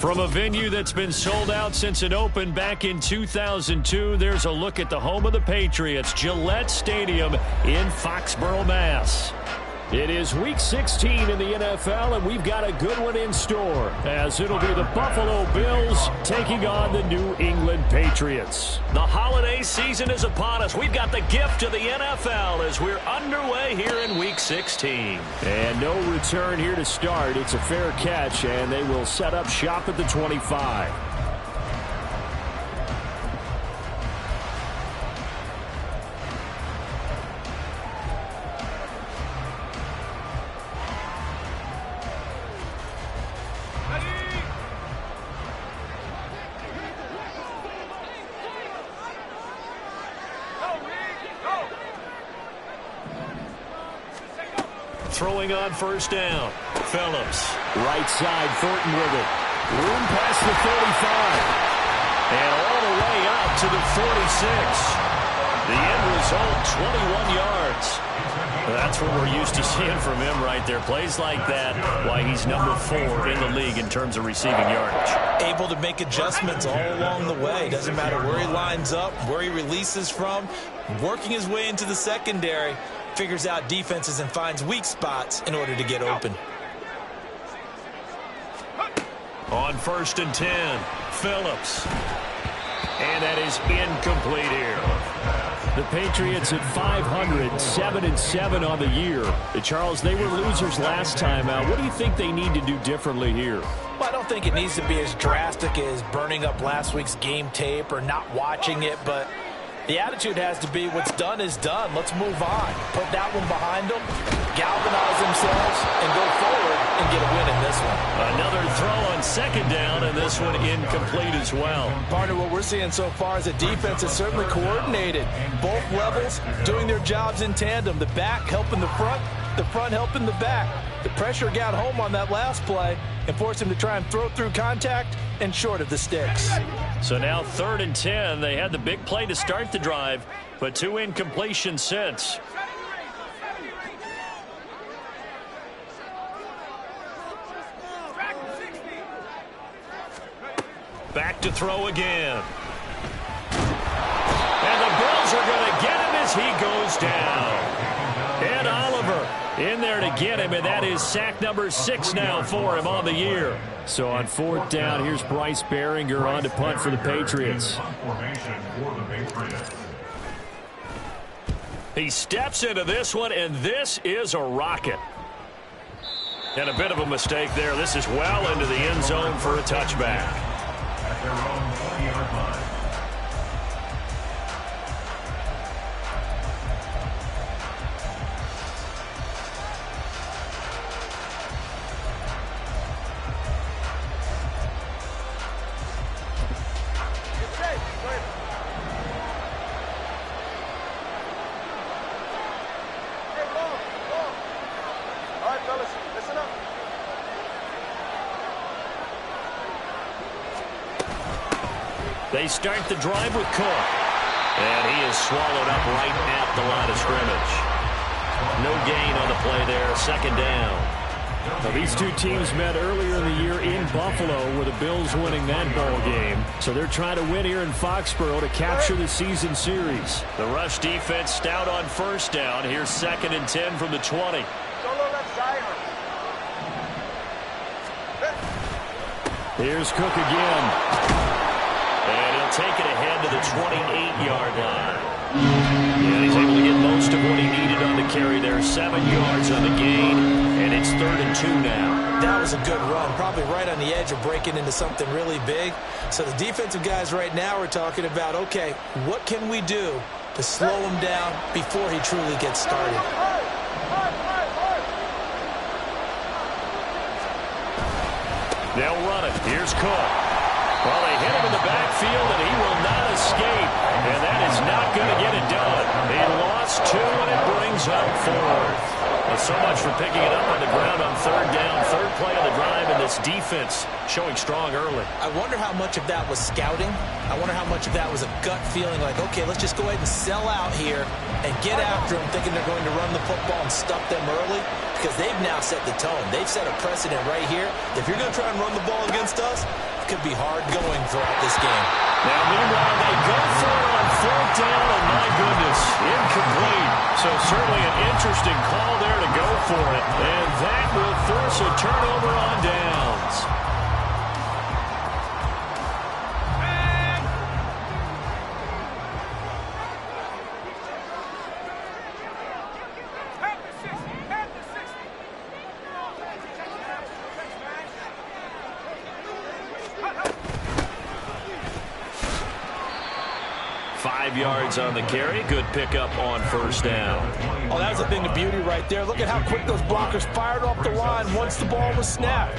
From a venue that's been sold out since it opened back in 2002, there's a look at the home of the Patriots, Gillette Stadium in Foxborough, Mass. It is Week 16 in the NFL, and we've got a good one in store, as it'll be the Buffalo Bills taking on the New England Patriots. The holiday season is upon us. We've got the gift of the NFL as we're underway here in Week 16. And no return here to start. It's a fair catch, and they will set up shop at the 25. Throwing on first down. Phillips. Right side, Thornton with it. Room past the 35. And all the way out to the 46. The end result, 21 yards. That's what we're used to seeing from him right there. Plays like that, why he's number 4 in the league in terms of receiving yardage. Able to make adjustments all along the way. Doesn't matter where he lines up, where he releases from. Working his way into the secondary. Figures out defenses and finds weak spots in order to get open. On first and 10, Phillips. And that is incomplete here. The Patriots at 500, 7-7 on the year. Charles, they were losers last time out. What do you think they need to do differently here? Well, I don't think it needs to be as drastic as burning up last week's game tape or not watching it, but the attitude has to be what's done is done. Let's move on. Put that one behind them, galvanize themselves, and go forward and get a win in this one. Another throw on second down, and this one incomplete as well. Partner, what we're seeing so far is the defense is certainly coordinated. Both levels doing their jobs in tandem. The back helping the front helping the back. The pressure got home on that last play and forced him to try and throw through contact and short of the sticks. So now 3rd and 10. They had the big play to start the drive, but 2 incompletions since. Back to throw again. And the Bills are going to get him as he goes down. Ed Oliver in there to get him, and that is sack number 6 now for him on the year. So on 4th down, here's Bryce Behringer on to punt for the Patriots. He steps into this one, and this is a rocket. And a bit of a mistake there. This is well into the end zone for a touchback. At their own 20-yard line. They start the drive with Cook. And he is swallowed up right at the line of scrimmage. No gain on the play there. 2nd down. Now, these two teams met earlier in the year in Buffalo, with the Bills winning that ball game. So they're trying to win here in Foxborough to capture the season series. The rush defense stout on first down. Here's 2nd and 10 from the 20. Here's Cook again. And he'll take it ahead to the 28-yard line. And he's able to get most of what he needed on the carry there. 7 yards on the gain, and it's 3rd and 2 now. That was a good run, probably right on the edge of breaking into something really big. So the defensive guys right now are talking about, okay, what can we do to slow him down before he truly gets started? They'll run it. Here's Cook. Well, they hit him in the backfield, and he will not escape. And that is not going to get it done. He lost That's 2, and it brings up 4th. Well, so much for picking it up on the ground on 3rd down. 3rd play of the drive, and this defense showing strong early. I wonder how much of that was scouting. I wonder how much of that was a gut feeling like, okay, let's just go ahead and sell out here and get after them, thinking they're going to run the football and stuff them early, because they've now set the tone. They've set a precedent right here. If you're going to try and run the ball against us, it could be hard going throughout this game. Now, meanwhile, they go for it on 4th down, and my goodness, incomplete. So certainly an interesting call there to go for it, and that will force a turnover on downs. Yards on the carry. Good pickup on 1st down. Oh, that was a thing of beauty right there. Look at how quick those blockers fired off the line once the ball was snapped.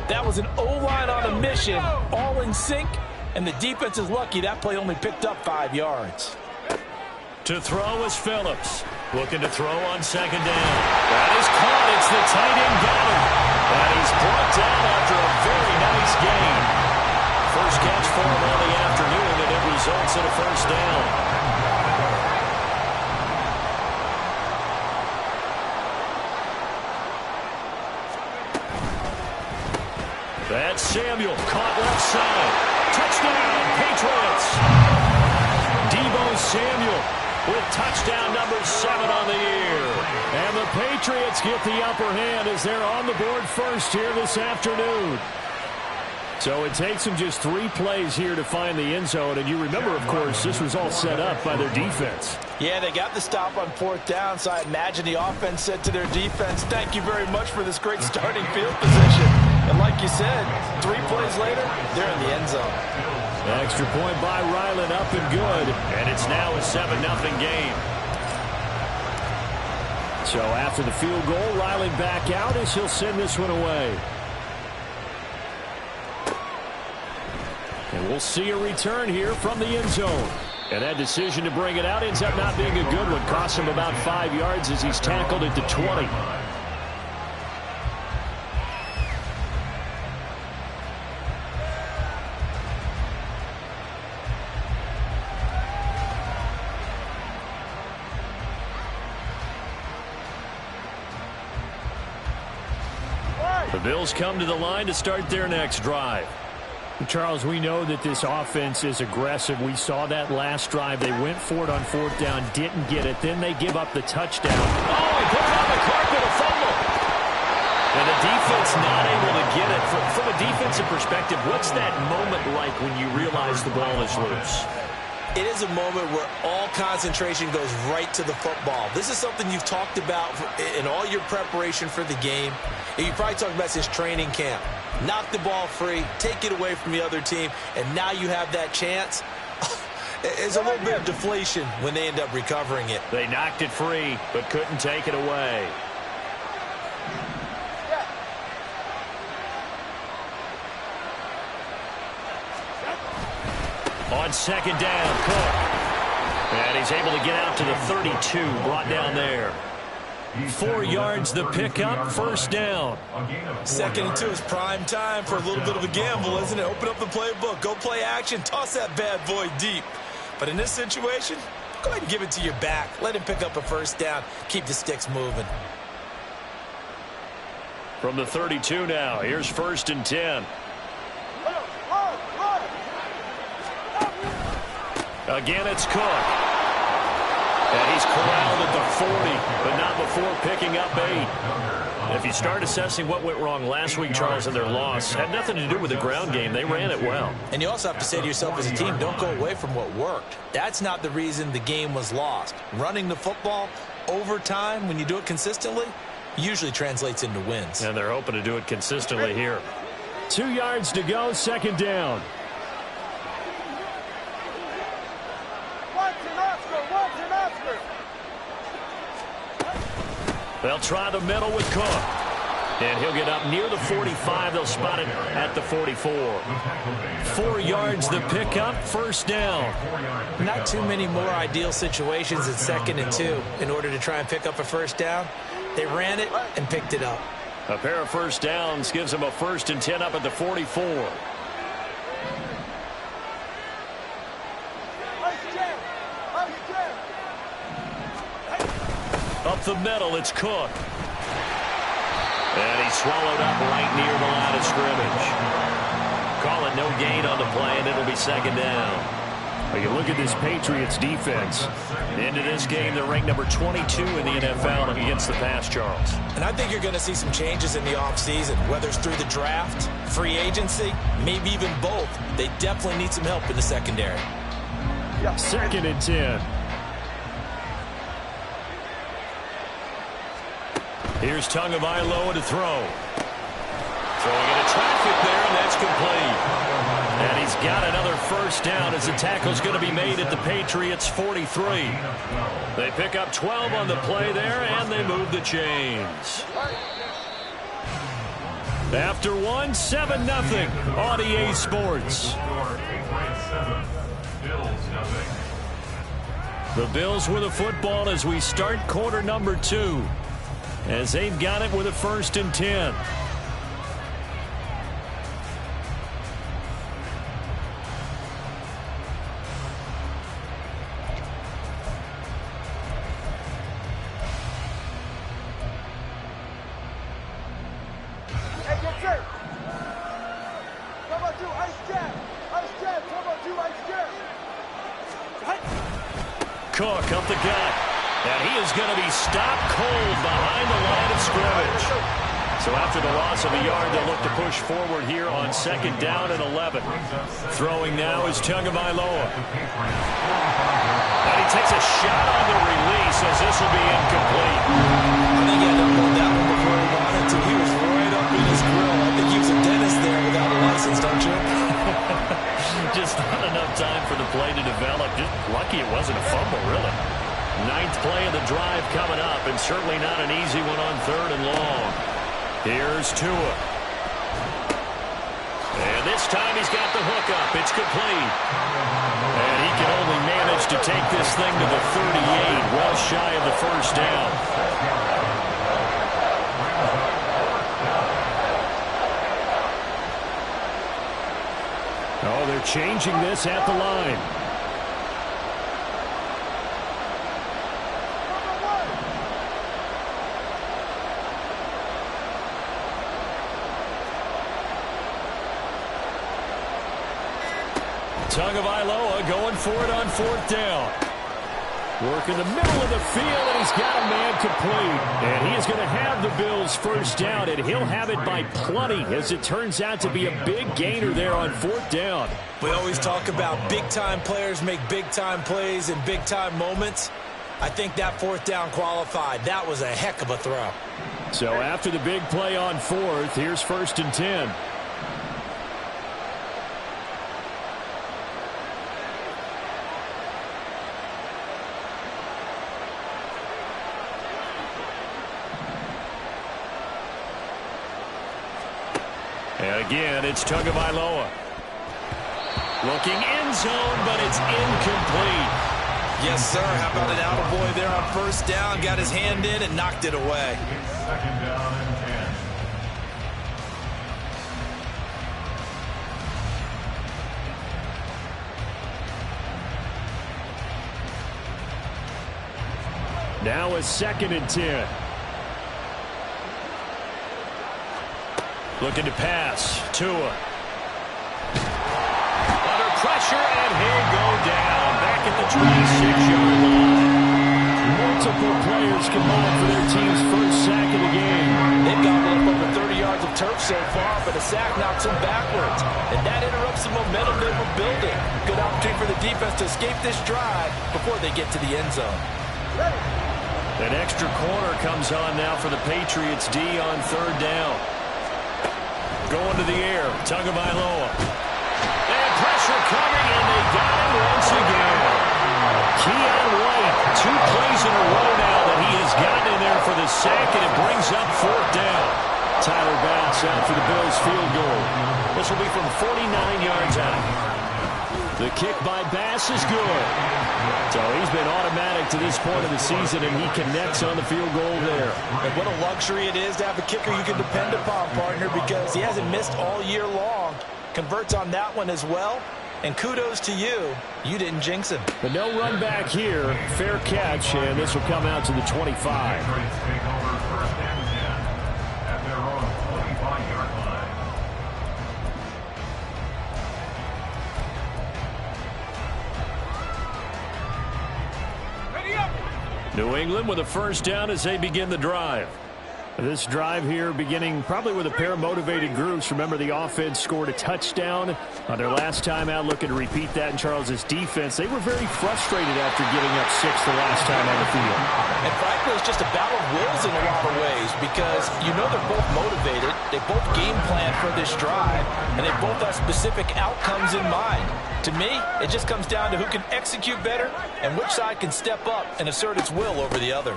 That was an O-line on a mission, all in sync, and the defense is lucky that play only picked up 5 yards. To throw is Phillips. Looking to throw on 2nd down. That is caught. It's the tight end got him. And he's brought down after a very nice gain. First catch for him on the afternoon, and it results in a 1st down. That's Samuel, caught left side. Touchdown, Patriots. Deebo Samuel with touchdown number 7 on the year. And the Patriots get the upper hand as they're on the board first here this afternoon. So it takes them just 3 plays here to find the end zone. And you remember, of course, this was all set up by their defense. Yeah, they got the stop on 4th down, so I imagine the offense said to their defense, thank you very much for this great starting field position. And like you said, 3 plays later, they're in the end zone. Extra point by Ryland, up and good. And it's now a 7-0 game. So after the field goal, Ryland back out as he'll send this one away. And we'll see a return here from the end zone. And that decision to bring it out ends up not being a good one. Costs him about 5 yards as he's tackled at the 20. The Bills come to the line to start their next drive. Charles, we know that this offense is aggressive. We saw that last drive. They went for it on 4th down, didn't get it. Then they give up the touchdown. Oh, he put it on the carpet, a fumble. And the defense not able to get it. From a defensive perspective, what's that moment like when you realize the ball is loose? It is a moment where all concentration goes right to the football. This is something you've talked about in all your preparation for the game. And you probably talked about since training camp. Knock the ball free, take it away from the other team, and now you have that chance. There's a little bit of deflation when they end up recovering it. They knocked it free, but couldn't take it away. On 2nd down, Cook. And he's able to get out to the 32, brought down there. 4 yards the pickup, 1st down. 2nd and 2 is prime time for a little bit of a gamble, isn't it? Open up the playbook, go play action, toss that bad boy deep. But in this situation, go ahead and give it to your back. Let him pick up a 1st down, keep the sticks moving. From the 32 now, here's 1st and 10. Again, it's Cook. And he's corralled at the 40, but not before picking up 8. If you start assessing what went wrong last week, Charles, in their loss, had nothing to do with the ground game. They ran it well. And you also have to say to yourself as a team, don't go away from what worked. That's not the reason the game was lost. Running the football over time, when you do it consistently, usually translates into wins. And they're hoping to do it consistently here. 2 yards to go, 2nd down. They'll try the middle with Cook. And he'll get up near the 45. They'll spot it at the 44. 4 yards the pickup, first down. Not too many more ideal situations at 2nd and 2 in order to try and pick up a first down. They ran it and picked it up. A pair of first downs gives them a 1st and 10 up at the 44. Up the middle, it's Cook. And he's swallowed up right near the line of scrimmage. Call it no gain on the play, and it'll be 2nd down. Well, you look at this Patriots defense. Into this game, they're ranked number 22 in the NFL against the pass, Charles. And I think you're going to see some changes in the offseason, whether it's through the draft, free agency, maybe even both. They definitely need some help in the secondary. 2nd and 10. Here's Tagovailoa to throw. Throwing into traffic there, and that's complete. And he's got another first down as the tackle's going to be made at the Patriots' 43. They pick up 12 on the play there, and they move the chains. After 1, 7-0 on EA Sports. The Bills with the football as we start quarter number 2. As they've got it with a 1st and 10. Cook up the gut. And he is going to be stopped cold behind the line of scrimmage. So after the loss of a yard, they'll look to push forward here on 2nd down and 11. Throwing now is Tagovailoa. And he takes a shot on the release as this will be incomplete. I think he had to hold that one before he wanted to. He was right up in his grill. I think he was a dentist there without a license, don't you? Just not enough time for the play to develop. Just lucky it wasn't a fumble, really. 9th play of the drive coming up, and certainly not an easy one on 3rd and long. Here's Tua. And this time he's got the hook up. It's complete. And he can only manage to take this thing to the 38, well shy of the first down. Oh, they're changing this at the line. Tagovailoa going for it on 4th down. Work in the middle of the field, and he's got a man complete. And he is going to have the Bills' first down, and he'll have it by plenty, as it turns out to be a big gainer there on 4th down. We always talk about big-time players make big-time plays in big-time moments. I think that 4th down qualified. That was a heck of a throw. So after the big play on 4th, here's 1st and 10. And again, it's Tagovailoa. Looking end zone, but it's incomplete. Yes, sir. How about an attaboy there on 1st down? Got his hand in and knocked it away. 2nd down and 10. Now a 2nd and 10. Looking to pass. Tua. Under pressure, and he'll go down. Back at the 26-yard line. Multiple players combined for their team's first sack of the game. They've gobbled up over 30 yards of turf so far, but a sack knocks them backwards. And that interrupts the momentum they were building. Good opportunity for the defense to escape this drive before they get to the end zone. An extra corner comes on now for the Patriots D on 3rd down. Going to the air, Tagovailoa. And pressure coming, and they got him once again. Keon White, 2 plays in a row now that he has gotten in there for the sack, and it brings up 4th down. Tyler Bass out for the Bills field goal. This will be from 49 yards out. The kick by Bass is good. So he's been automatic to this point of the season, and he connects on the field goal there. And what a luxury it is to have a kicker you can depend upon, partner, because he hasn't missed all year long. Converts on that one as well. And kudos to you. You didn't jinx him. But no run back here. Fair catch, and this will come out to the 25. New England with a first down as they begin the drive. This drive here beginning probably with a pair of motivated groups. Remember, the offense scored a touchdown on their last time out, looking to repeat that in Charles's defense. They were very frustrated after giving up 6 the last time on the field. And frankly, it's just a battle of wills in a lot of ways, because you know they're both motivated. They both game plan for this drive, and they both have specific outcomes in mind. To me, it just comes down to who can execute better and which side can step up and assert its will over the other.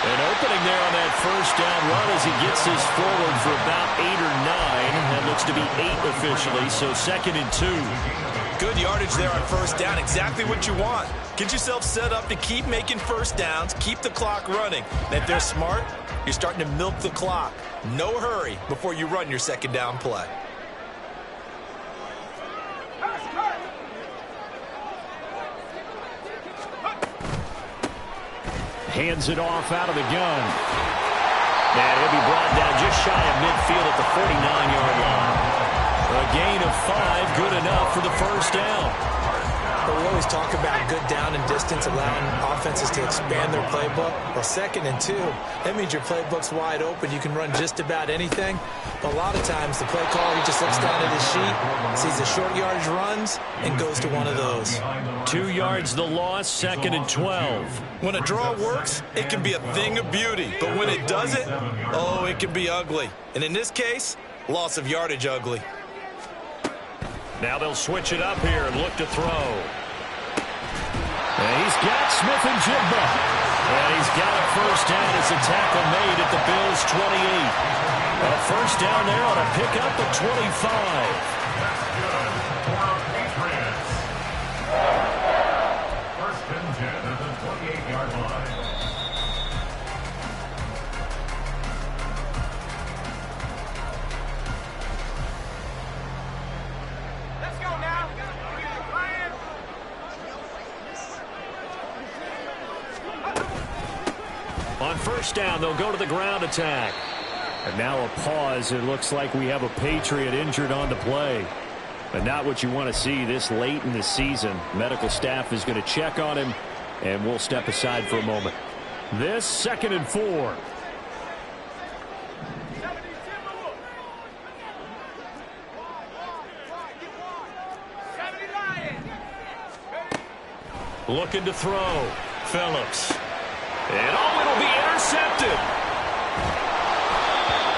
An opening there on that first down run as he gets this forward for about 8 or 9. That looks to be 8 officially, so 2nd and 2. Good yardage there on first down. Exactly what you want. Get yourself set up to keep making first downs, keep the clock running. And if they're smart, you're starting to milk the clock. No hurry before you run your second down play. Hands it off out of the gun. And he'll be brought down just shy of midfield at the 49-yard line. A gain of 5, good enough for the first down. But we always talk about good down and distance, allowing offenses to expand their playbook. Well, 2nd and 2, that means your playbook's wide open. You can run just about anything. But a lot of times, the play caller, he just looks down at his sheet, sees the short yardage runs, and goes to one of those. 2 yards the loss, 2nd and 12. When a draw works, it can be a thing of beauty. But when it doesn't, oh, it can be ugly. And in this case, loss of yardage ugly. Now they'll switch it up here and look to throw. And he's got Smith and Jigba. And he's got a first down as a tackle made at the Bills' 28. A first down there on a pickup of 25. First and 10 at the 28-yard line. On first down, they'll go to the ground attack. And now a pause. It looks like we have a Patriot injured on the play. But not what you want to see this late in the season. Medical staff is going to check on him, and we'll step aside for a moment. This 2nd and 4. Looking to throw. Phillips. And it'll be intercepted.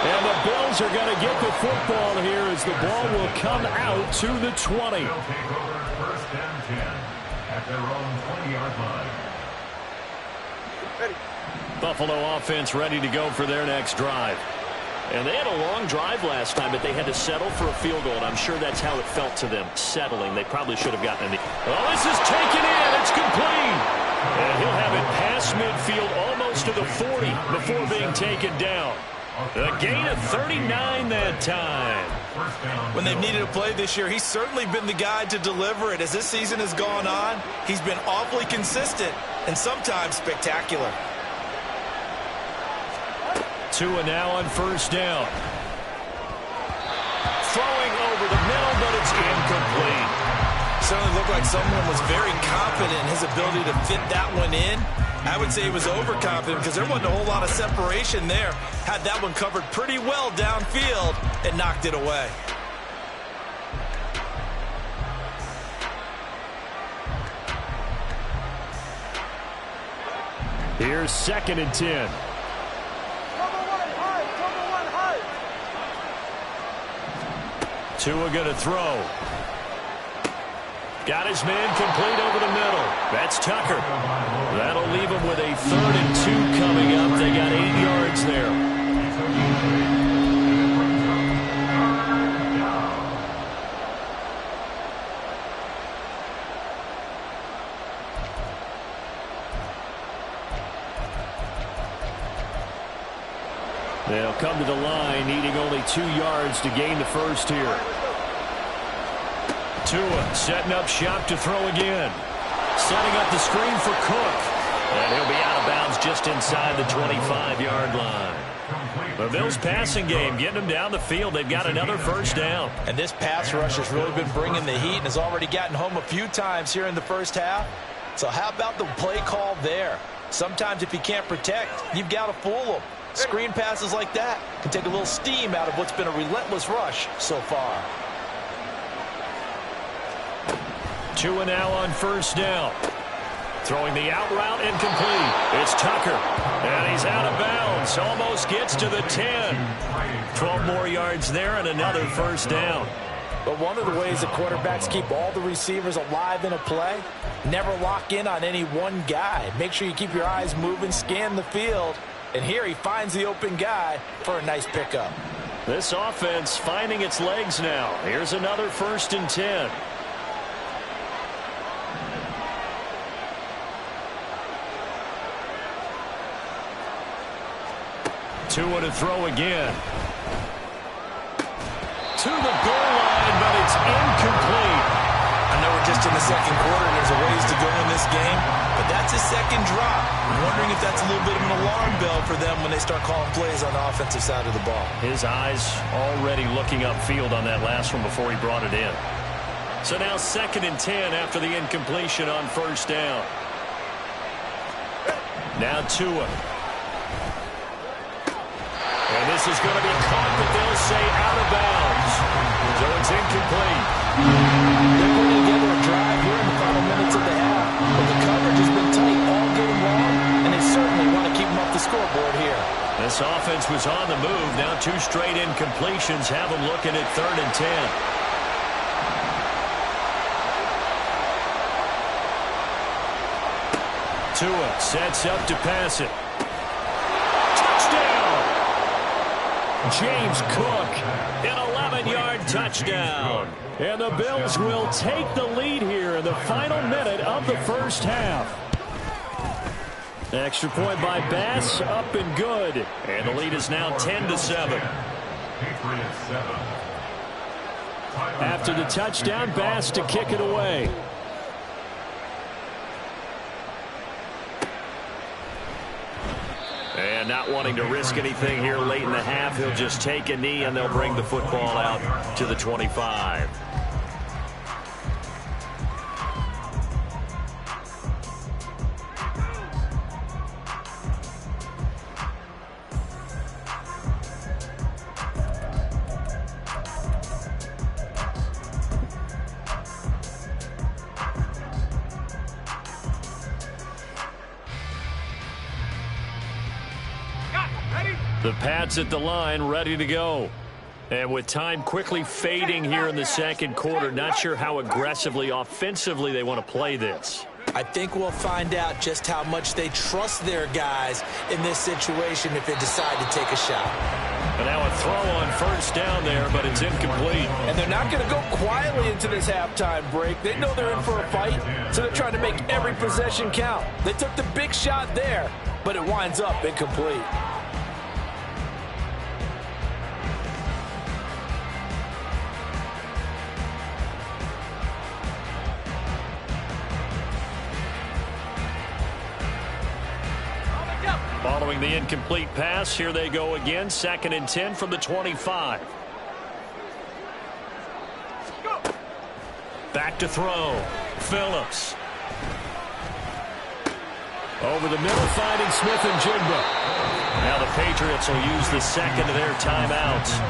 And the Bills are going to get the football here as the ball will come out to the 20. They'll take over first and 10 at their own 20-yard line. Buffalo offense ready to go for their next drive. And they had a long drive last time, but they had to settle for a field goal, and I'm sure that's how it felt to them, settling. They probably should have gotten it. Oh, this is taken in. It's complete. And he'll have it past midfield almost to the 40 before being taken down. A gain of 39 that time. When they've needed a play this year, he's certainly been the guy to deliver it. As this season has gone on, he's been awfully consistent and sometimes spectacular. Tua now on first down. Throwing over the middle, but it's incomplete. Certainly looked like someone was very confident in his ability to fit that one in. I would say he was overconfident because there wasn't a whole lot of separation there. Had that one covered pretty well downfield and knocked it away. Here's 2nd and 10. Tua going to throw. Got his man complete over the middle. That's Tucker. That'll leave him with a 3rd and 2 coming up. They got 8 yards They'll come to the line, needing only 2 yards to gain the first here. Tua setting up shop to throw again. Setting up the screen for Cook. And he'll be out of bounds just inside the 25-yard line. The Bills' passing game getting them down the field. They've got another first down. And this pass rush has really been bringing the heat and has already gotten home a few times here in the first half. So how about the play call there? Sometimes if you can't protect, you've got to fool them. Screen passes like that can take a little steam out of what's been a relentless rush so far. Tua now on first down. Throwing the out route incomplete. It's Tucker. And he's out of bounds. Almost gets to the 10. 12 more yards there and another first down. But one of the ways that quarterbacks keep all the receivers alive in a play, never lock in on any one guy. Make sure you keep your eyes moving, scan the field. And here he finds the open guy for a nice pickup. This offense finding its legs now. Here's another 1st and 10. Tua to throw again. To the goal line, but it's incomplete. I know we're just in the second quarter. There's a ways to go in this game, but that's his second drop. I'm wondering if that's a little bit of an alarm bell for them when they start calling plays on the offensive side of the ball. His eyes already looking upfield on that last one before he brought it in. So now 2nd and 10 after the incompletion on first down. Now Tua. And this is going to be caught, but they'll say out of bounds. So it's incomplete. They're putting together a drive here in the final minutes of the half. But the coverage has been tight all game long, and they certainly want to keep them off the scoreboard here. This offense was on the move. Now 2 straight incompletions have them looking at 3rd and 10. Tua sets up to pass it. James Cook, an 11-yard touchdown. And the Bills will take the lead here in the final minute of the first half. Extra point by Bass, up and good. And the lead is now 10-7. After the touchdown, Bass to kick it away. And not wanting to risk anything here late in the half, he'll just take a knee and they'll bring the football out to the 25. The Pats at the line, ready to go. And with time quickly fading here in the second quarter, not sure how aggressively, offensively they want to play this. I think we'll find out just how much they trust their guys in this situation if they decide to take a shot. And now a throw on first down there, but it's incomplete. And they're not going to go quietly into this halftime break. They know they're in for a fight, so they're trying to make every possession count. They took the big shot there, but it winds up incomplete. Following the incomplete pass, here they go again. 2nd and 10 from the 25. Back to throw. Phillips. Over the middle, finding Smith and Jigba. Now the Patriots will use the second of their timeouts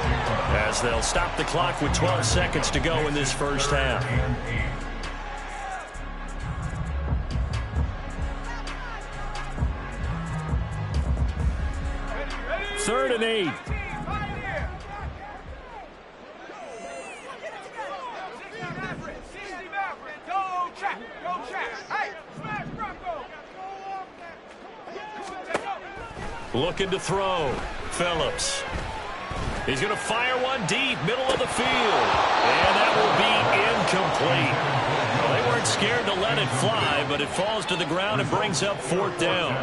as they'll stop the clock with 12 seconds to go in this first half. 3rd and 8. Looking to throw. Phillips. He's going to fire one deep, middle of the field. And that will be incomplete. Well, they weren't scared to let it fly, but it falls to the ground and brings up 4th down.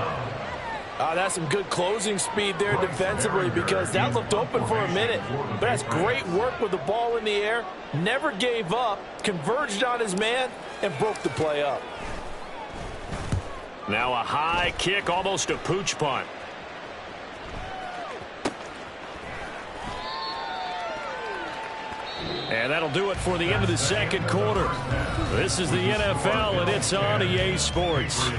That's some good closing speed there defensively, because that looked open for a minute. But that's great work with the ball in the air. Never gave up, converged on his man, and broke the play up. Now a high kick, almost a pooch punt. And that'll do it for the end of the second quarter. This is the NFL, and it's on EA Sports.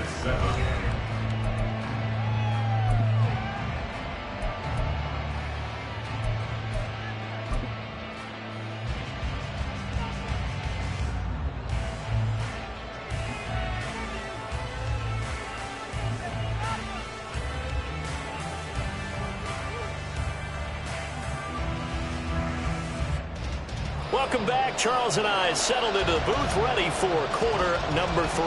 Welcome back. Charles and I settled into the booth, ready for quarter number 3.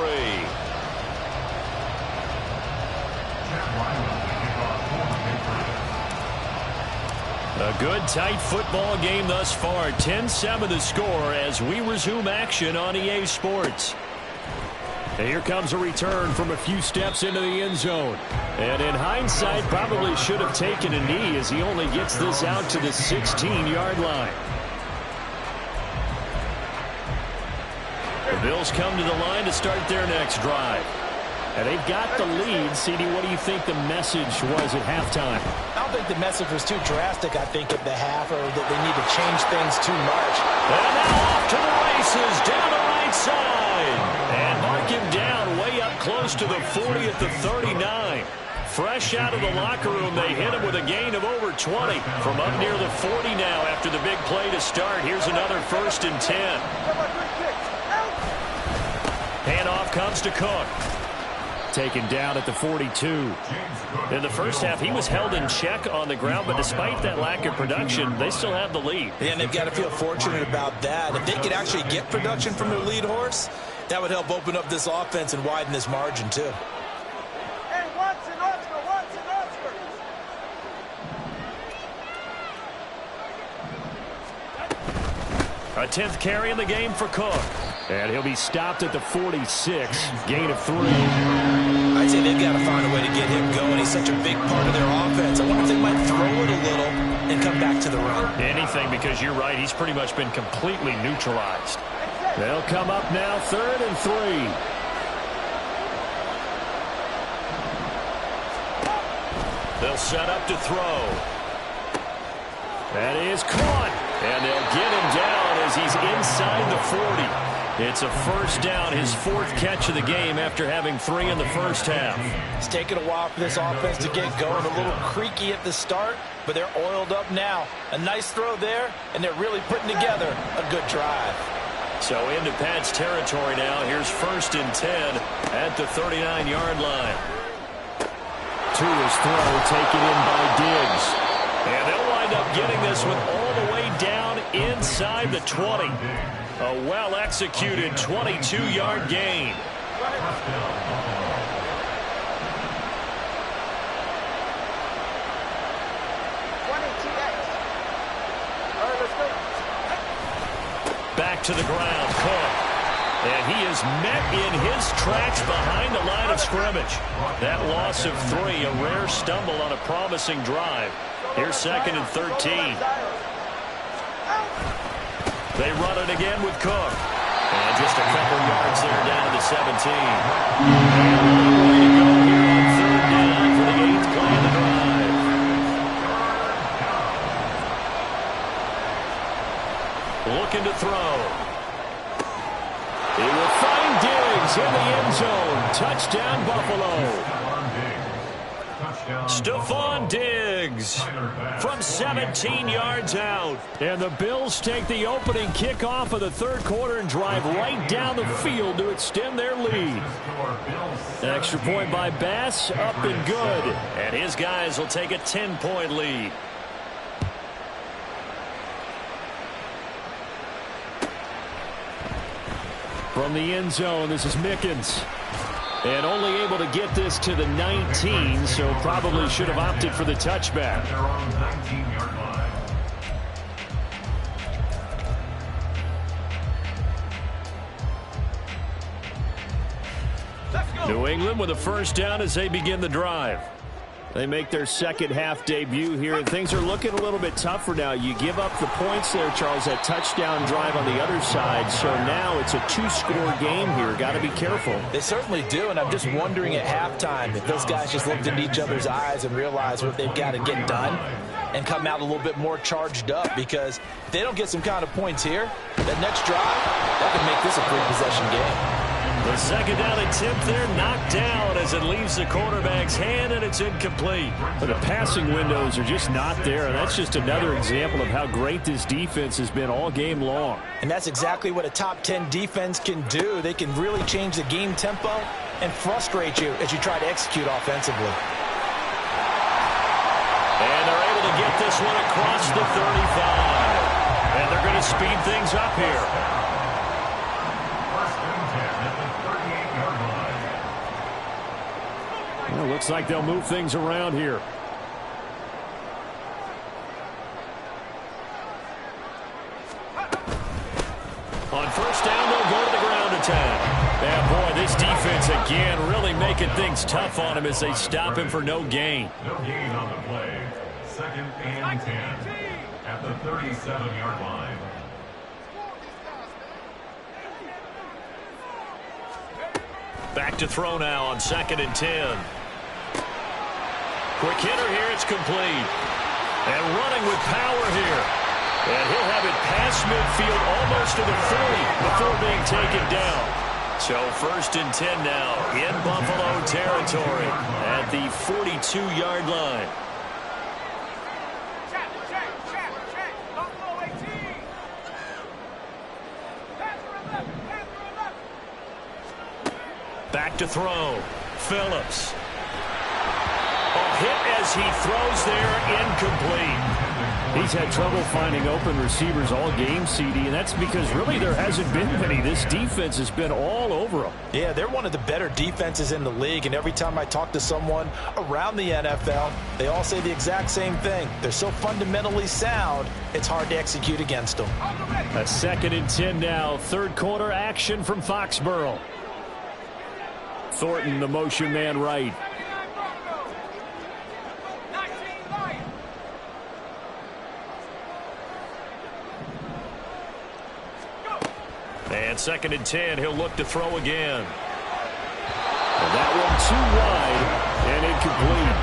A good, tight football game thus far. 10-7 the score as we resume action on EA Sports. And here comes a return from a few steps into the end zone. And in hindsight, probably should have taken a knee as he only gets this out to the 16-yard line. The Bills come to the line to start their next drive. And they've got the lead. CD, what do you think the message was at halftime? I don't think the message was too drastic, I think, at the half, or that they need to change things too much. And now off to the races, down the right side. And mark him down way up close to the 40 at the 39. Fresh out of the locker room, they hit him with a gain of over 20 from up near the 40 now after the big play to start. Here's another 1st and 10. Handoff comes to Cook. Taken down at the 42. In the first half, he was held in check on the ground, but despite that lack of production, they still have the lead. Yeah, and they've got to feel fortunate about that. If they could actually get production from their lead horse, that would help open up this offense and widen this margin, too. Hey, Watson, Oscar. A 10th carry in the game for Cook. And he'll be stopped at the 46. Gain of 3. I'd say they've got to find a way to get him going. He's such a big part of their offense. I wonder if they might throw it a little and come back to the run. Anything, because you're right. He's pretty much been completely neutralized. They'll come up now 3rd and 3. They'll set up to throw. That is caught. And they'll get him down as he's inside the 40. It's a 1st down, his 4th catch of the game after having 3 in the first half. It's taken a while for this offense to get going. A little creaky at the start, but they're oiled up now. A nice throw there, and they're really putting together a good drive. So into Pat's territory now. Here's 1st and 10 at the 39-yard line. To his throw, taken in by Diggs. And they'll wind up getting this one all the way down inside the 20. A well-executed 22-yard gain. Back to the ground, Cook. And he is met in his tracks behind the line of scrimmage. That loss of 3, a rare stumble on a promising drive. Here's 2nd and 13. They run it again with Cook. And just a couple yards there down to the 17. And a long way to go here on 3rd down for the 8th play of the drive. Looking to throw. He will find Diggs in the end zone. Touchdown, Buffalo. Stephon Diggs from 17 yards out. And the Bills take the opening kickoff of the 3rd quarter and drive right down the field to extend their lead. Extra point by Bass, up and good. And his guys will take a 10-point lead. From the end zone, this is Mickens. And only able to get this to the 19, so probably should have opted for the touchback. New England with a 1st down as they begin the drive. They make their second half debut here, and things are looking a little bit tougher now. You give up the points there, Charles, that touchdown drive on the other side. So now it's a two-score game here. Got to be careful. They certainly do, and I'm just wondering at halftime if those guys just looked into each other's eyes and realized what they've got to get done and come out a little bit more charged up, because if they don't get some kind of points here, that next drive, that could make this a three-possession game. The second down attempt there knocked down as it leaves the quarterback's hand, and it's incomplete. But the passing windows are just not there. That's just another example of how great this defense has been all game long. And that's exactly what a top 10 defense can do. They can really change the game tempo and frustrate you as you try to execute offensively. And they're able to get this one across the 35. And they're going to speed things up here. Well, looks like they'll move things around here. On first down, they'll go to the ground attack. Yeah, boy, this defense again really making things tough on him as they stop him for no gain. No gain on the play. 2nd and 10 at the 37-yard line. Back to throw now on 2nd and 10. Quick hitter here, it's complete. And running with power here. And he'll have it past midfield almost to the 40 before being taken down. So 1st and 10 now in Buffalo territory at the 42-yard line. Check. Buffalo 18. Panther 11. Back to throw. Phillips. A hit as he throws there, incomplete. He's had trouble finding open receivers all game, CD, and that's because really there hasn't been many. This defense has been all over them. Yeah, they're one of the better defenses in the league, and every time I talk to someone around the NFL, they all say the exact same thing. They're so fundamentally sound, it's hard to execute against them. A 2nd and 10 now, third quarter action from Foxborough. Thornton, the motion man right. And 2nd and 10, he'll look to throw again. And that one too wide and incomplete.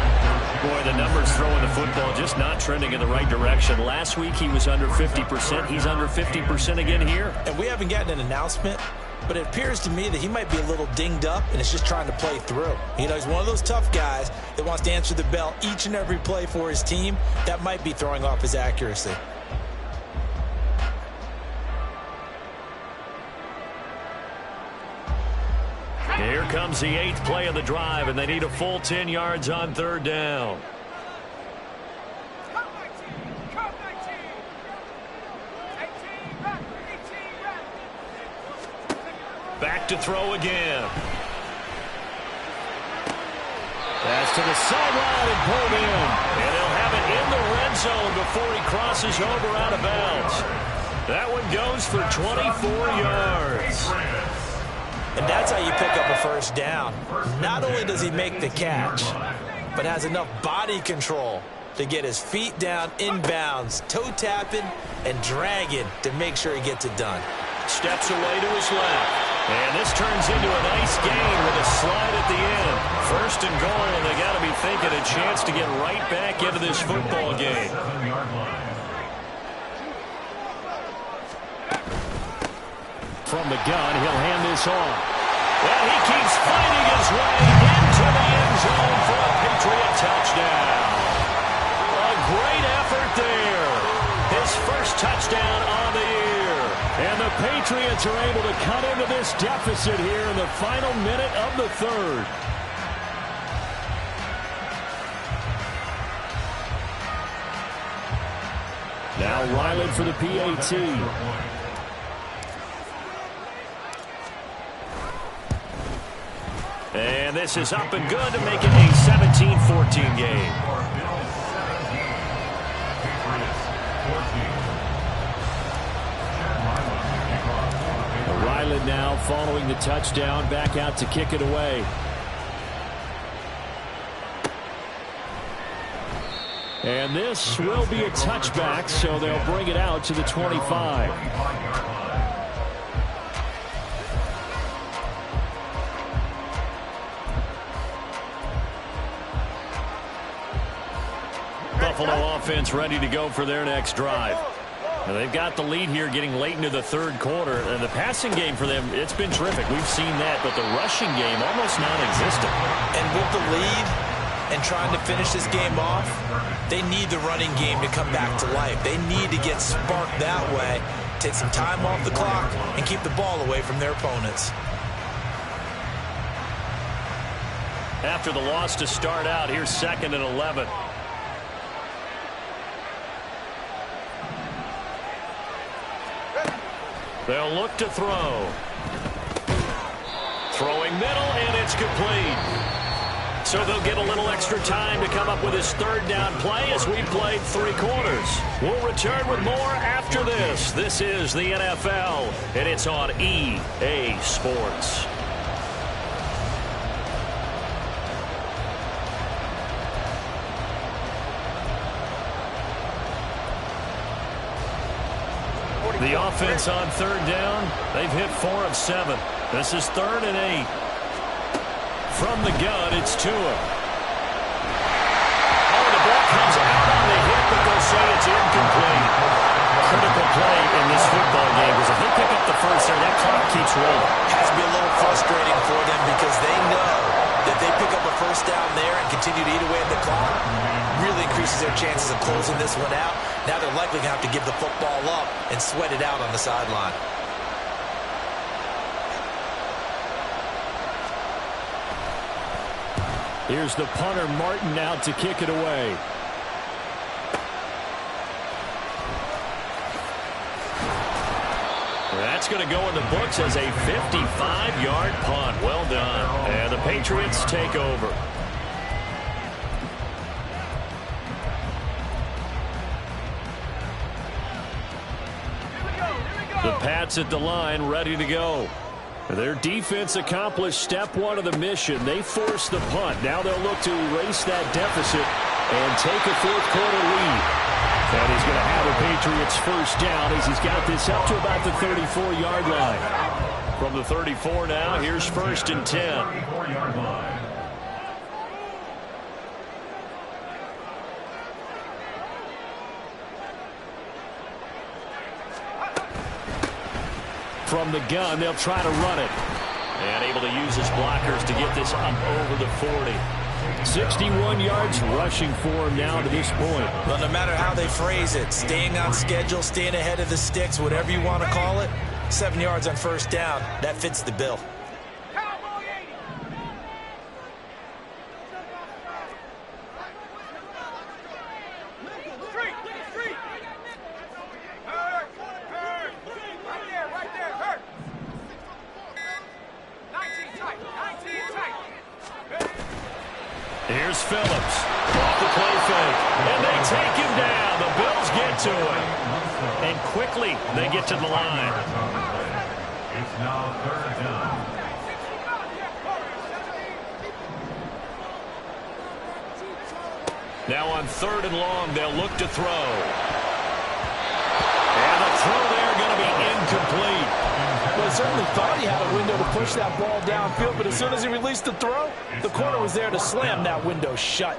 Boy, the numbers throwing the football just not trending in the right direction. Last week he was under 50%. He's under 50% again here. And we haven't gotten an announcement, but it appears to me that he might be a little dinged up and is just trying to play through. You know, he's one of those tough guys that wants to answer the bell each and every play for his team. That might be throwing off his accuracy. Here comes the 8th play of the drive, and they need a full 10 yards on 3rd down. Back to throw again. Pass to the sideline and pulled in. And he'll have it in the red zone before he crosses over out of bounds. That one goes for 24 yards. And that's how you pick up a first down. Not only does he make the catch, but has enough body control to get his feet down inbounds, toe tapping and dragging to make sure he gets it done. Steps away to his left. And this turns into a nice gain with a slide at the end. 1st and goal, and they got to be thinking a chance to get right back into this football game. From the gun, he'll hand this off. Well, he keeps fighting his way into the end zone for a Patriot touchdown. A great effort there. His first touchdown on the year. And the Patriots are able to cut into this deficit here in the final minute of the 3rd. Now Ryland for the PAT. And this is up and good to make it a 17-14 game. Ryland now following the touchdown, back out to kick it away. And this will be a touchback, so they'll bring it out to the 25. Buffalo offense ready to go for their next drive. Now they've got the lead here getting late into the third quarter. And the passing game for them, it's been terrific. We've seen that, but the rushing game almost non-existent. And with the lead and trying to finish this game off, they need the running game to come back to life. They need to get sparked that way, take some time off the clock, and keep the ball away from their opponents. After the loss to start out, here's 2nd and 11. They'll look to throw. Throwing middle, and it's complete. So they'll get a little extra time to come up with his third down play as we played 3 quarters. We'll return with more after this. This is the NFL, and it's on EA Sports. The offense on 3rd down, they've hit 4 of 7. This is 3rd and 8. From the gun, it's Tua. Oh, the ball comes out on the hit, but they'll say it's incomplete. Critical play in this football game, because if they pick up the first there, that clock keeps rolling. Has to be a little frustrating for them because they know that they pick up a first down there and continue to eat away at the clock, really increases their chances of closing this one out. Now they're likely going to have to give the football up and sweat it out on the sideline. Here's the punter, Martin, out to kick it away. That's going to go in the books as a 55-yard punt. Well done. And the Patriots take over. The Pats at the line, ready to go. Their defense accomplished step 1 of the mission. They forced the punt. Now they'll look to erase that deficit and take a 4th quarter lead. And he's going to have a Patriots first down as he's got this up to about the 34-yard line. From the 34 now, here's 1st and 10. 34-yard line. From the gun, they'll try to run it. And able to use his blockers to get this up over the 40. 61 yards rushing for him now to this point. Well, no matter how they phrase it, staying on schedule, staying ahead of the sticks, whatever you want to call it, 7 yards on first down, that fits the bill. Here's Phillips. Off the play fake. And they take him down. The Bills get to him. And quickly they get to the line. It's now 3rd down. Now on 3rd and long, they'll look to throw. And the throw there going to be incomplete. Well, he certainly thought he had a window to push that ball downfield, but as soon as he released the throw, the corner was there to slam that window shut.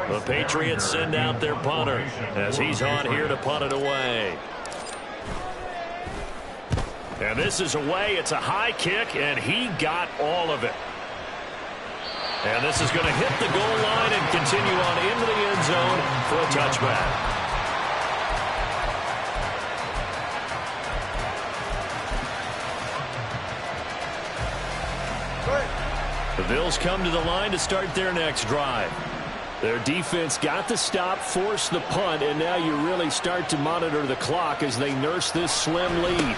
The Patriots send out their punter as he's on here to punt it away. And this is away. It's a high kick, and he got all of it. And this is going to hit the goal line and continue on into the end zone for a touchback. The Bills come to the line to start their next drive. Their defense got the stop, forced the punt, and now you really start to monitor the clock as they nurse this slim lead.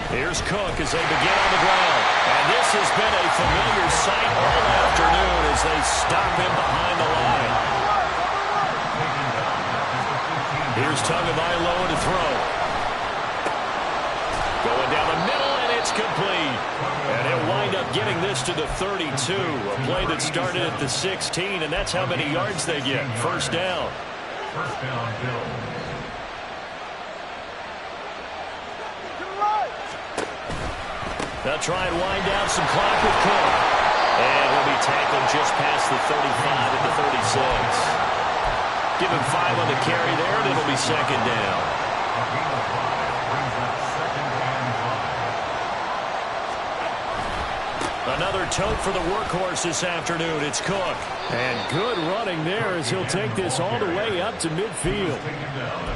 Here's Cook as they begin on the ground. And this has been a familiar sight all afternoon as they stop him behind the line. Here's Tagovailoa to throw. Going down the middle, and it's complete. And he'll wind up getting this to the 32. A play that started at the 16, and that's how many yards they get. First down. First down, Bills. They'll try and wind down some clock with Cook. And he'll be tackled just past the 35 at the 36. Give him 5 on the carry there, and it'll be second down. Another tote for the workhorse this afternoon. It's Cook. And good running there as he'll take this all the way up to midfield.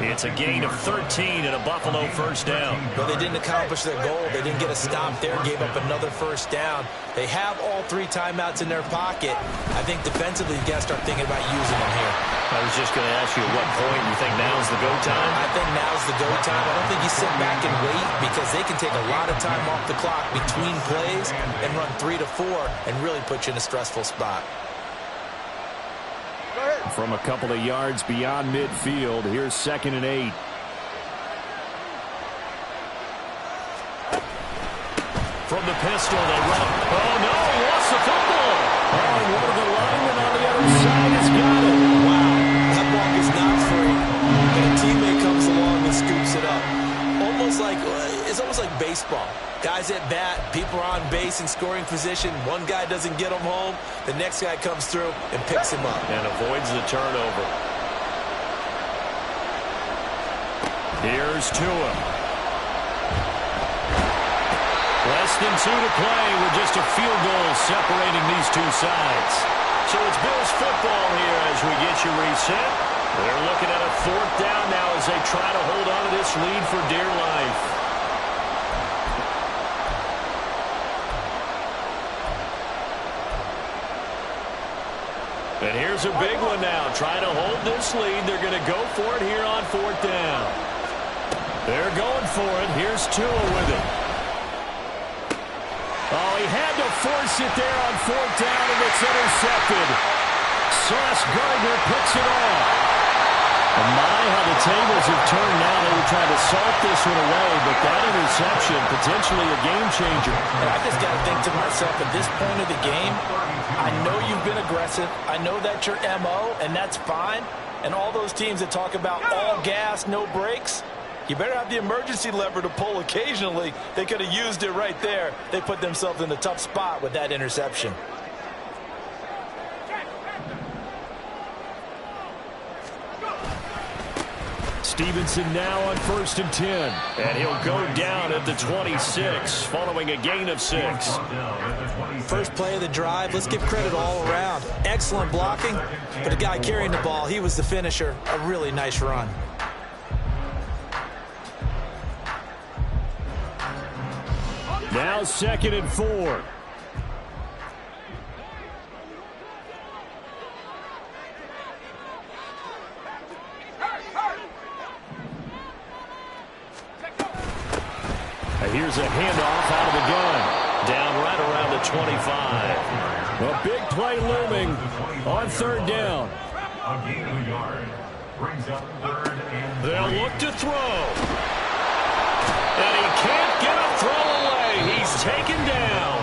It's a gain of 13 and a Buffalo first down. But they didn't accomplish their goal. They didn't get a stop there, gave up another first down. They have all 3 timeouts in their pocket. I think defensively you got to start thinking about using them here. I was just going to ask you at what point you think now's the go time? I think now's the go time. I don't think you sit back and wait because they can take a lot of time off the clock between plays and run 3 to 4 and really put you in a stressful spot. From a couple of yards beyond midfield, here's 2nd and 8. From the pistol, they run. Oh, no, he lost the football. Oh, and one of the linemen on the other side has got it. Wow, that ball is not free. And a teammate comes along and scoops it up. It's almost like baseball. Guys at bat, people are on base in scoring position. One guy doesn't get him home. The next guy comes through and picks him up. And avoids the turnover. Here's Tua. Less than 2 to play with just a field goal separating these two sides. So it's Bills football here as we get you reset. They're looking at a 4th down now as they try to hold on to this lead for dear life. And here's a big one now. Trying to hold this lead. They're going to go for it here on 4th down. They're going for it. Here's Tua with it. Oh, he had to force it there on 4th down, and it's intercepted. Sauce Gardner picks it off. And my, how the tables have turned now. They were trying to salt this one away, but that interception, potentially a game changer. And I just got to think to myself, at this point of the game, I know you've been aggressive. I know that's your MO, and that's fine. And all those teams that talk about all gas, no brakes, you better have the emergency lever to pull occasionally. They could have used it right there. They put themselves in a tough spot with that interception. Stevenson now on 1st and 10. And he'll go down at the 26 following a gain of 6. First play of the drive. Let's give credit all around. Excellent blocking. But the guy carrying the ball, he was the finisher. A really nice run. Now 2nd and 4. Here's a handoff out of the gun. Down right around the 25. A big play looming on 3rd down. A gain of a yard. Brings up 3rd and 3. They'll look to throw. And he can't get a throw away. He's taken down.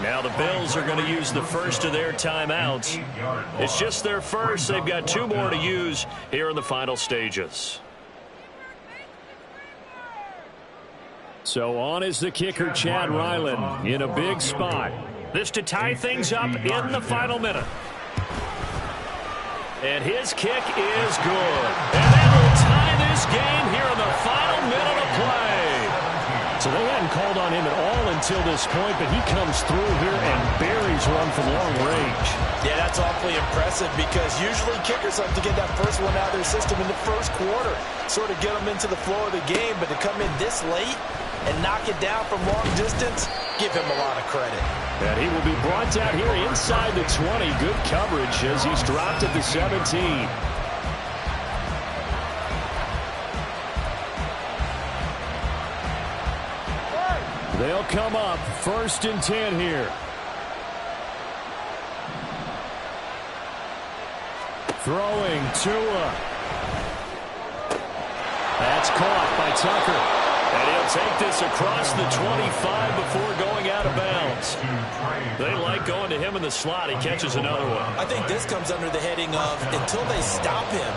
Now the Bills are going to use the first of their timeouts. It's just their first. They've got 2 more to use here in the final stages. So on is the kicker, Chad Ryland, in a big spot. This to tie things up in the final minute. And his kick is good. And that will tie this game here in the final minute of play. So they hadn't called on him at all until this point, but he comes through here and buries one from long range. Yeah, that's awfully impressive because usually kickers have to get that first one out of their system in the first quarter, sort of get them into the flow of the game, but to come in this late and knock it down from long distance, give him a lot of credit. And he will be brought down here inside the 20. Good coverage as he's dropped at the 17. They'll come up 1st and 10 here. Throwing Tua. That's caught by Tucker. And he'll take this across the 25 before going out of bounds. They like going to him in the slot. He catches another one. I think this comes under the heading of until they stop him,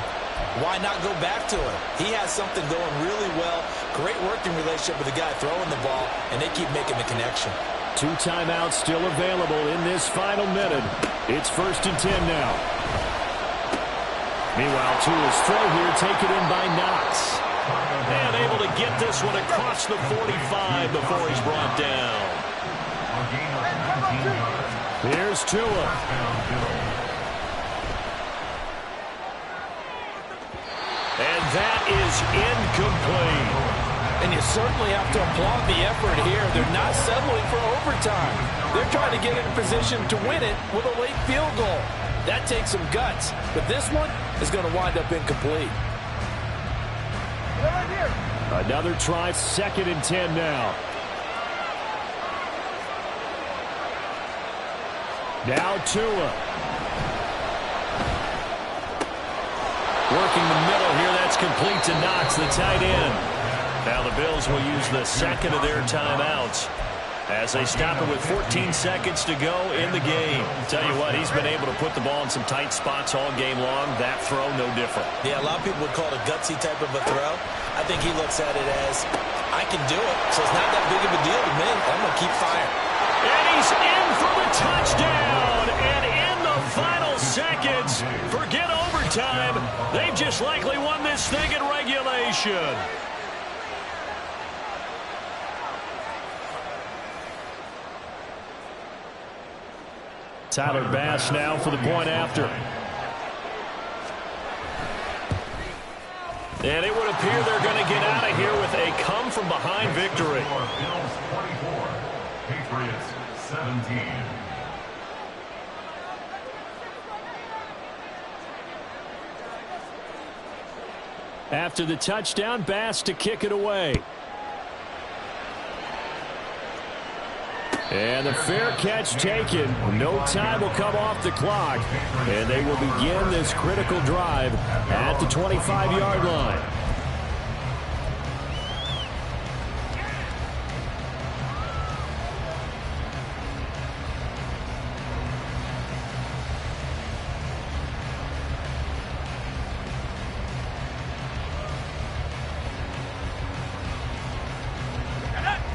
why not go back to him? He has something going really well. Great working relationship with the guy throwing the ball, and they keep making the connection. 2 timeouts still available in this final minute. It's 1st and 10 now. Meanwhile, Tua's throw here taken in by Knox. And able to get this one across the 45 before he's brought down. Here's Tua. And that is incomplete. And you certainly have to applaud the effort here. They're not settling for overtime. They're trying to get in position to win it with a late field goal. That takes some guts. But this one is going to wind up incomplete. Another try, 2nd and 10 now. Now Tua. Working the middle here. That's complete to Knox, the tight end. Now the Bills will use the 2nd of their timeouts as they stop it with 14 seconds to go in the game. Tell you what, he's been able to put the ball in some tight spots all game long. That throw, no different. Yeah, a lot of people would call it a gutsy type of a throw. I think he looks at it as, I can do it, so it's not that big of a deal to me. I'm going to keep firing. And he's in for the touchdown. And in the final seconds, forget overtime. They've just likely won this thing in regulation. Tyler Bass now for the point after. And it would appear they're going to get out of here with a come-from-behind victory. Bills 24, Patriots 17. After the touchdown, Bass to kick it away. And the fair catch taken. No time will come off the clock. And they will begin this critical drive at the 25-yard line.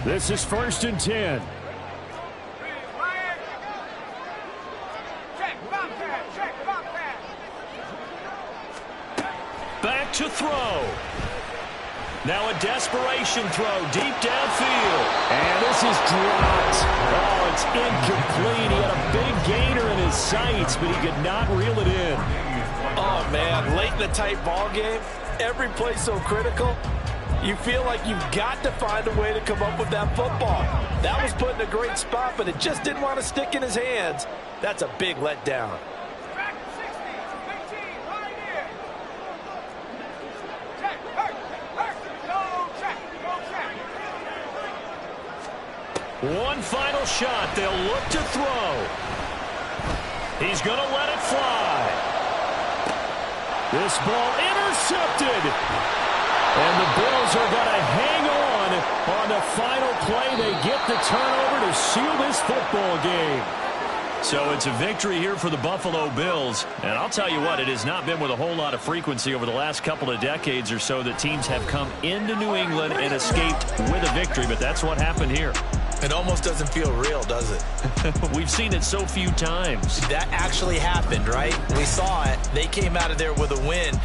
This is 1st and 10. Back to throw. Now a desperation throw deep downfield. And this is dropped. Oh, it's incomplete. He had a big gainer in his sights, but he could not reel it in. Oh, man, late in the tight ball game, every play so critical. You feel like you've got to find a way to come up with that football. That was put in a great spot, but it just didn't want to stick in his hands. That's a big letdown. Back 60, 15, right here. Check, hurt, go check, go check. One final shot. They'll look to throw. He's going to let it fly. This ball intercepted. And the Bills are going to hang on the final play. They get the turnover to seal this football game. So it's a victory here for the Buffalo Bills. And I'll tell you what, it has not been with a whole lot of frequency over the last couple of decades or so that teams have come into New England and escaped with a victory. But that's what happened here. It almost doesn't feel real, does it? We've seen it so few times. That actually happened, right? We saw it. They came out of there with a win.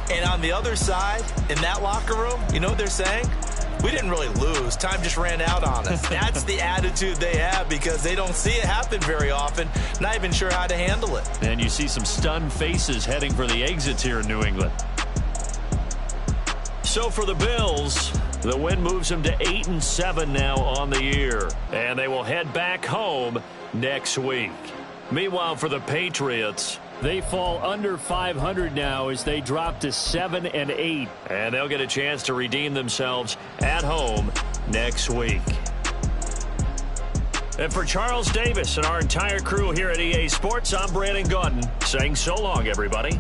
And on the other side, in that locker room, you know what they're saying? We didn't really lose. Time just ran out on us. That's the attitude they have because they don't see it happen very often. Not even sure how to handle it. And you see some stunned faces heading for the exits here in New England. So for the Bills, the win moves them to 8-7 now on the year. And they will head back home next week. Meanwhile, for the Patriots, they fall under 500 now as they drop to 7-8. And they'll get a chance to redeem themselves at home next week. And for Charles Davis and our entire crew here at EA Sports, I'm Brandon Gaudin saying so long, everybody.